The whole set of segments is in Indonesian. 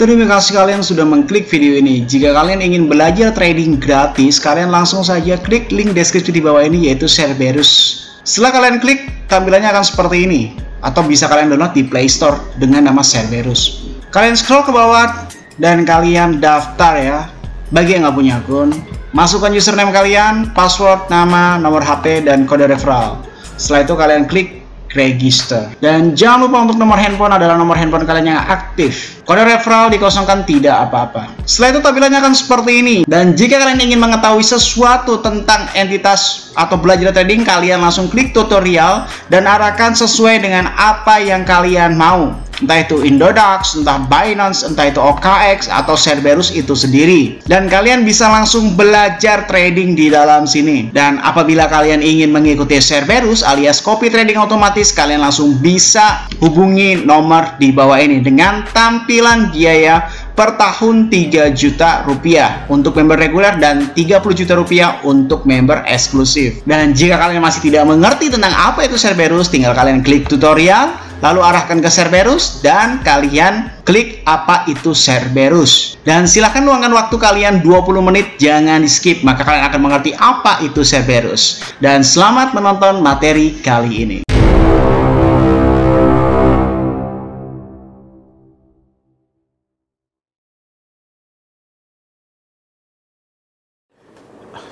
Terima kasih kalian sudah mengklik video ini. Jika kalian ingin belajar trading gratis, kalian langsung saja klik link deskripsi di bawah ini, yaitu Cerberus. Setelah kalian klik, tampilannya akan seperti ini. Atau bisa kalian download di Play Store dengan nama Cerberus. Kalian scroll ke bawah dan kalian daftar ya. Bagi yang nggak punya akun, masukkan username kalian, password, nama, nomor HP, dan kode referral. Setelah itu kalian klik register. Dan jangan lupa untuk nomor handphone adalah nomor handphone kalian yang aktif. Kode referral dikosongkan, tidak apa-apa. Setelah itu tampilannya akan seperti ini. Dan jika kalian ingin mengetahui sesuatu tentang entitas atau belajar trading, kalian langsung klik tutorial dan arahkan sesuai dengan apa yang kalian mau. Entah itu Indodax, entah Binance, entah itu OKX, atau Cerberus itu sendiri. Dan kalian bisa langsung belajar trading di dalam sini. Dan apabila kalian ingin mengikuti Cerberus alias copy trading otomatis, kalian langsung bisa hubungi nomor di bawah ini dengan tampilan biaya per tahun 3 juta rupiah untuk member reguler dan 30 juta rupiah untuk member eksklusif. Dan jika kalian masih tidak mengerti tentang apa itu Cerberus, tinggal kalian klik tutorial, lalu arahkan ke Cerberus dan kalian klik apa itu Cerberus. Dan silahkan luangkan waktu kalian 20 menit, jangan di skip, maka kalian akan mengerti apa itu Cerberus. Dan selamat menonton materi kali ini.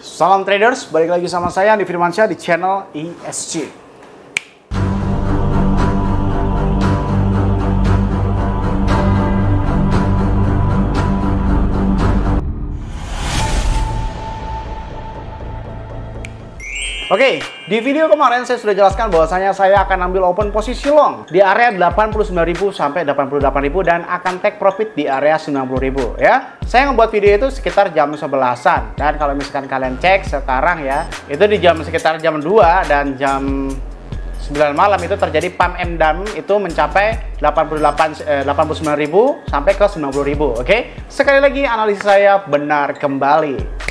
Salam traders, balik lagi sama saya Andi Firmansyah di channel ESG. Oke, di video kemarin saya sudah jelaskan bahwasanya saya akan ambil open posisi long di area 89.000 sampai 88.000 dan akan take profit di area 90.000 ya. Saya ngebuat video itu sekitar jam 11-an dan kalau misalkan kalian cek sekarang ya, itu di sekitar jam 2 dan jam 9 malam itu terjadi pump and dump itu mencapai 89.000 sampai ke 90.000. Oke, sekali lagi analisis saya benar kembali.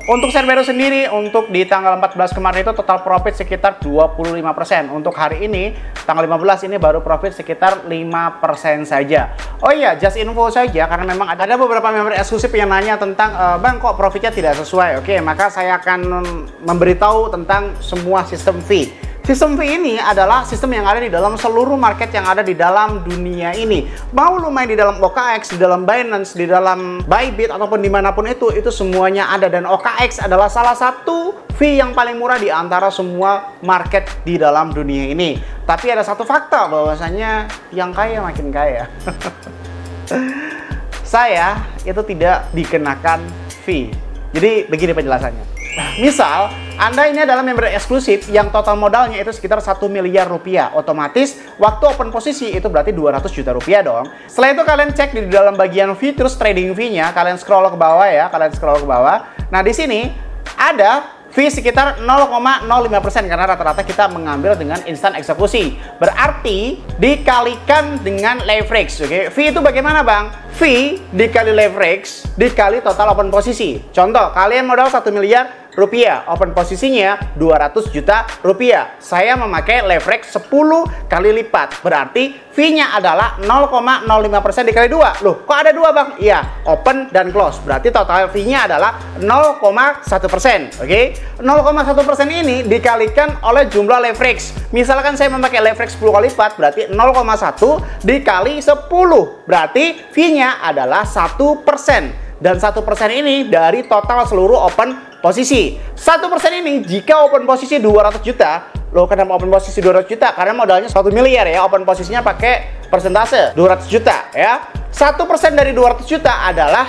Untuk Cerberus sendiri, untuk di tanggal 14 kemarin itu total profit sekitar 25%. Untuk hari ini, tanggal 15 ini baru profit sekitar 5% saja. Oh iya, just info saja, karena memang ada beberapa member eksklusif yang nanya tentang, Bang kok profitnya tidak sesuai. Oke, maka saya akan memberitahu tentang semua sistem fee. Sistem fee ini adalah sistem yang ada di dalam seluruh market yang ada di dalam dunia ini. Mau lu main di dalam OKX, di dalam Binance, di dalam Bybit, ataupun dimanapun itu semuanya ada. Dan OKX adalah salah satu fee yang paling murah di antara semua market di dalam dunia ini. Tapi ada satu fakta bahwasanya yang kaya makin kaya. Saya itu tidak dikenakan fee. Jadi begini penjelasannya. Misal, Anda ini adalah member eksklusif yang total modalnya itu sekitar 1 miliar rupiah. Otomatis, waktu open posisi itu berarti 200 juta rupiah dong. Setelah itu kalian cek di dalam bagian fee, terus trading fee-nya, kalian scroll ke bawah ya, kalian scroll ke bawah. Nah, di sini ada fee sekitar 0,05% karena rata-rata kita mengambil dengan instan eksekusi. Berarti dikalikan dengan leverage. Oke, fee itu bagaimana, Bang? Fee dikali leverage dikali total open posisi. Contoh, kalian modal 1 miliar rupiah, open posisinya 200 juta rupiah. Saya memakai leverage 10 kali lipat. Berarti fee-nya adalah 0,05% dikali 2. Loh, kok ada 2, Bang? Iya, open dan close. Berarti total fee-nya adalah 0,1%. Oke? 0,1% ini dikalikan oleh jumlah leverage. Misalkan saya memakai leverage 10 kali lipat, berarti 0,1 dikali 10. Berarti fee-nya adalah 1%. Dan 1% ini dari total seluruh open posisi. 1% ini jika open posisi 200 juta. Loh, kenapa open posisi 200 juta? Karena modalnya 1 miliar ya. Open posisinya pakai persentase 200 juta ya. 1% dari 200 juta adalah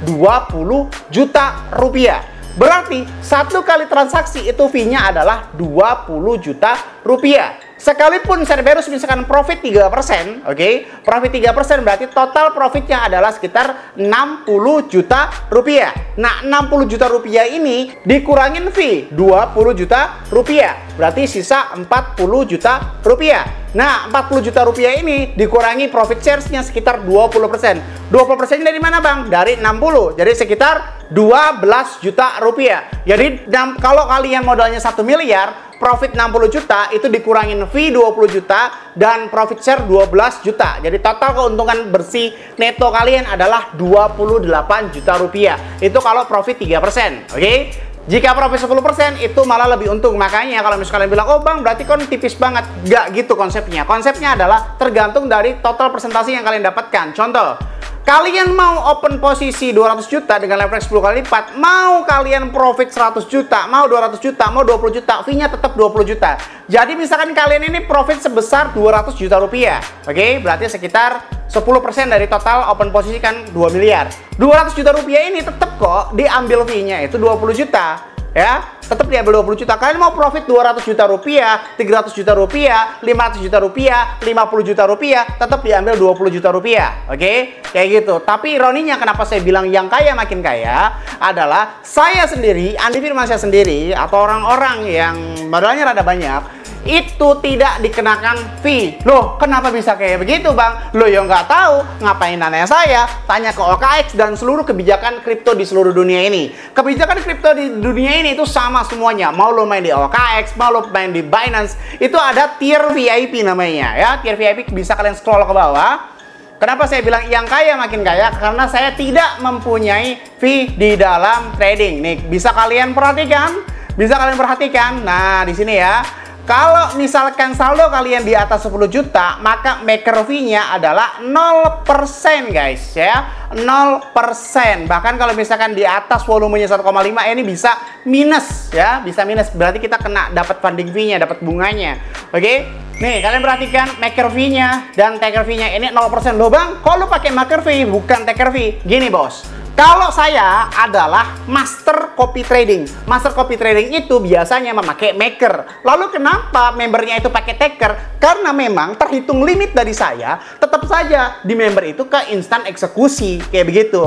20 juta rupiah. Berarti satu kali transaksi itu fee-nya adalah 20 juta rupiah. Sekalipun Cerberus misalkan profit 3%, oke? Profit 3% berarti total profitnya adalah sekitar 60 juta rupiah. Nah, 60 juta rupiah ini dikurangin fee 20 juta rupiah. Berarti sisa 40 juta rupiah. Nah, 40 juta rupiah ini dikurangi profit share-nya sekitar 20%. 20% dari mana, Bang? Dari 60. Jadi sekitar 12 juta rupiah. Jadi kalau kalian modalnya 1 miliar, profit 60 juta, itu dikurangin fee 20 juta, dan profit share 12 juta. Jadi total keuntungan bersih neto kalian adalah 28 juta rupiah. Itu kalau profit 3%, oke? Jika profit 10% itu malah lebih untung. Makanya kalau misalnya kalian bilang, oh bang berarti kan tipis banget. Nggak gitu konsepnya. Konsepnya adalah tergantung dari total presentasi yang kalian dapatkan. Contoh, kalian mau open posisi 200 juta dengan leverage 10 kali lipat, mau kalian profit 100 juta, mau 200 juta, mau 20 juta, fee-nya tetap 20 juta. Jadi misalkan kalian ini profit sebesar 200 juta rupiah. Oke, berarti sekitar 10% dari total open posisi kan 2 miliar. 200 juta rupiah ini tetap kok diambil fee-nya itu 20 juta. Ya, tetap diambil 20 juta. Kalian mau profit 200 juta rupiah, 300 juta rupiah, 500 juta rupiah, 50 juta rupiah, tetap diambil 20 juta rupiah. Oke, kayak gitu. Tapi ironinya kenapa saya bilang yang kaya makin kaya adalah saya sendiri, Andi Firmansyah sendiri, atau orang-orang yang modalnya rada banyak, itu tidak dikenakan fee. Loh, kenapa bisa kayak begitu bang? Loh ya nggak tahu, ngapain nanya saya? Tanya ke OKX dan seluruh kebijakan kripto di seluruh dunia ini. Kebijakan kripto di dunia ini itu sama semuanya. Mau lo main di OKX, mau lo main di Binance, itu ada tier VIP namanya ya. Tier VIP bisa kalian scroll ke bawah. Kenapa saya bilang yang kaya makin kaya? Karena saya tidak mempunyai fee di dalam trading. Nih, bisa kalian perhatikan? Bisa kalian perhatikan? Nah, di sini ya. Kalau misalkan saldo kalian di atas 10 juta, maka maker fee-nya adalah 0% guys ya. 0%. Bahkan kalau misalkan di atas volumenya 1,5 ini bisa minus ya, bisa minus. Berarti kita kena dapat funding fee-nya, dapat bunganya. Oke? Nih, kalian perhatikan maker fee-nya dan taker fee-nya ini 0%. Loh bang, kok lu pakai maker fee bukan taker fee? Gini bos. Kalau saya adalah master copy trading. Master copy trading itu biasanya memakai maker. Lalu kenapa membernya itu pakai taker? Karena memang terhitung limit dari saya, tetap saja di member itu ke instan eksekusi. Kayak begitu.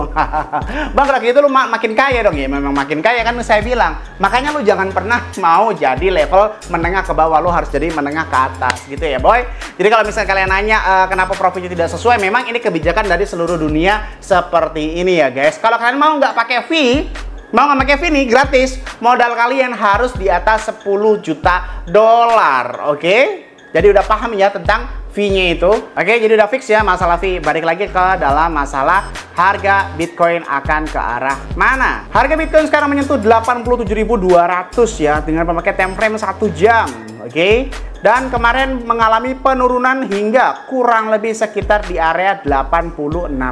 Bang, kalau gitu lu makin kaya dong ya. Memang makin kaya kan saya bilang. Makanya lu jangan pernah mau jadi level menengah ke bawah. Lu harus jadi menengah ke atas gitu ya boy. Jadi kalau misalnya kalian nanya kenapa profitnya tidak sesuai, memang ini kebijakan dari seluruh dunia seperti ini ya guys. Kalau kalian mau nggak pakai fee, mau nggak pakai fee nih gratis, modal kalian harus di atas 10 juta dolar. Oke? Jadi udah paham ya tentang fee-nya itu. Oke, jadi udah fix ya masalah fee. Balik lagi ke dalam masalah harga Bitcoin akan ke arah mana. Harga Bitcoin sekarang menyentuh 87.200 ya dengan memakai time frame 1 jam. Oke? Dan kemarin mengalami penurunan hingga kurang lebih sekitar di area 86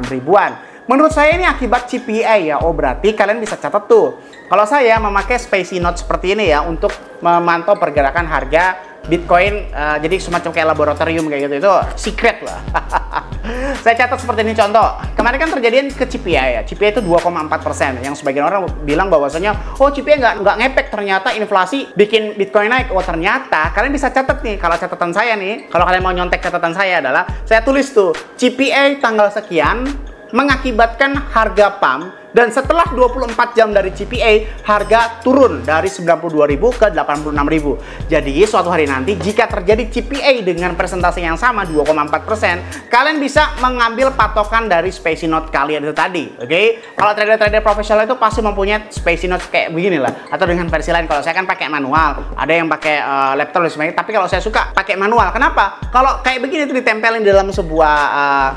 ribuan. Menurut saya ini akibat CPI ya. Oh berarti kalian bisa catat tuh. Kalau saya memakai Spacie Note seperti ini ya untuk memantau pergerakan harga Bitcoin, jadi semacam kayak laboratorium kayak gitu, itu secret lah. Saya catat seperti ini contoh. Kemarin kan terjadian ke CPI ya. CPI itu 2,4%. Yang sebagian orang bilang bahwasanya, oh CPI nggak ngepek, ternyata inflasi bikin Bitcoin naik. Oh ternyata kalian bisa catat nih. Kalau catatan saya nih, kalau kalian mau nyontek catatan saya adalah saya tulis tuh CPI tanggal sekian mengakibatkan harga pump, dan setelah 24 jam dari CPI harga turun dari 92.000 ke 86.000. Jadi suatu hari nanti jika terjadi CPI dengan presentasi yang sama 2,4%, kalian bisa mengambil patokan dari Spacie Note kalian itu tadi. Oke? Kalau trader-trader profesional itu pasti mempunyai Spacie Note kayak begini lah, atau dengan versi lain. Kalau saya kan pakai manual, ada yang pakai laptop dan sebagainya, tapi kalau saya suka pakai manual. Kenapa? Kalau kayak begini itu ditempelin di dalam sebuah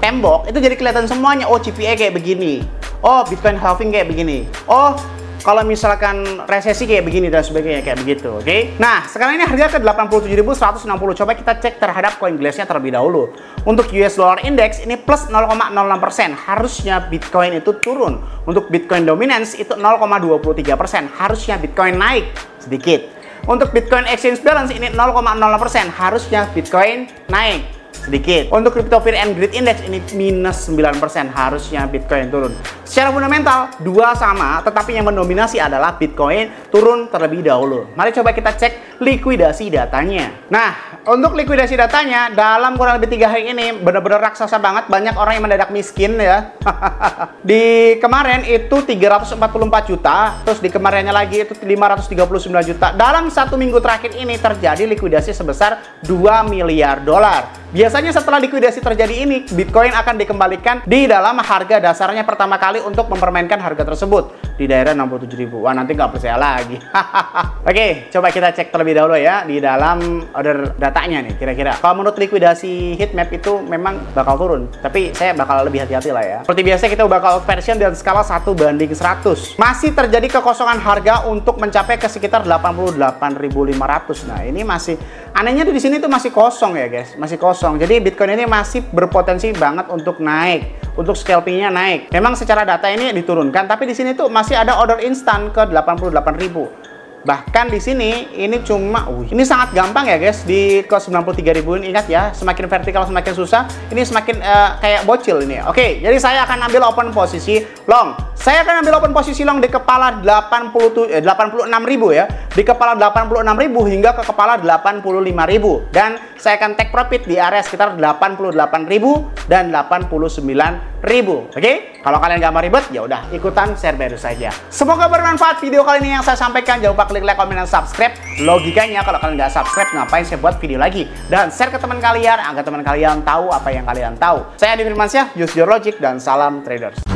tembok, itu jadi kelihatan semuanya. Oh CPI kayak begini. Oh, Bitcoin halving kayak begini. Oh, kalau misalkan resesi kayak begini dan sebagainya kayak begitu, oke? Nah, sekarang ini harga ke 87.160. Coba kita cek terhadap CoinGlass-nya terlebih dahulu. Untuk US Dollar Index ini plus 0,06%. Harusnya Bitcoin itu turun. Untuk Bitcoin Dominance itu 0,23%. Harusnya Bitcoin naik sedikit. Untuk Bitcoin Exchange Balance ini 0,06%. Harusnya Bitcoin naik sedikit. Untuk Crypto Fear and Greed Index ini minus 9%. Harusnya Bitcoin turun. Secara fundamental dua sama, tetapi yang mendominasi adalah Bitcoin turun terlebih dahulu. Mari coba kita cek likuidasi datanya. Nah, untuk likuidasi datanya dalam kurang lebih 3 hari ini benar-benar raksasa banget. Banyak orang yang mendadak miskin ya. Di kemarin itu 344 juta, terus di kemarinnya lagi itu 539 juta. Dalam 1 minggu terakhir ini terjadi likuidasi sebesar 2 miliar dolar. Biasanya setelah likuidasi terjadi ini, Bitcoin akan dikembalikan di dalam harga dasarnya pertama kali untuk mempermainkan harga tersebut di daerah 67.000. Wah, nanti nggak percaya lagi. Oke, coba kita cek terlebih dahulu ya di dalam order datanya nih kira-kira. Kalau menurut likuidasi heatmap itu memang bakal turun, tapi saya bakal lebih hati-hati lah ya. Seperti biasa kita bakal version dan skala 1:100. Masih terjadi kekosongan harga untuk mencapai ke sekitar 88.500. Nah, ini masih anehnya di sini tuh masih kosong ya guys, masih kosong. Jadi Bitcoin ini masih berpotensi banget untuk naik, untuk scalpingnya naik. Memang secara data ini diturunkan, tapi di sini tuh masih ada order instan ke 88.000. Bahkan di sini ini cuma, ini sangat gampang ya guys di ke 93.000 ini. Ingat ya, semakin vertikal semakin susah. Ini semakin kayak bocil ini. Oke, jadi saya akan ambil open posisi long. Saya akan ambil open posisi long di kepala 86.000 ya. Di kepala 86.000 hingga ke kepala 85.000. Dan saya akan take profit di area sekitar 88.000 dan 89.000. Oke? Kalau kalian gak mau ribet, ya udah ikutan share baru saja. Semoga bermanfaat video kali ini yang saya sampaikan. Jangan lupa klik like, komen, dan subscribe. Logikanya kalau kalian nggak subscribe, ngapain saya buat video lagi? Dan share ke teman kalian agar teman kalian tahu apa yang kalian tahu. Saya Adi Firmansyah, use your logic, dan salam traders.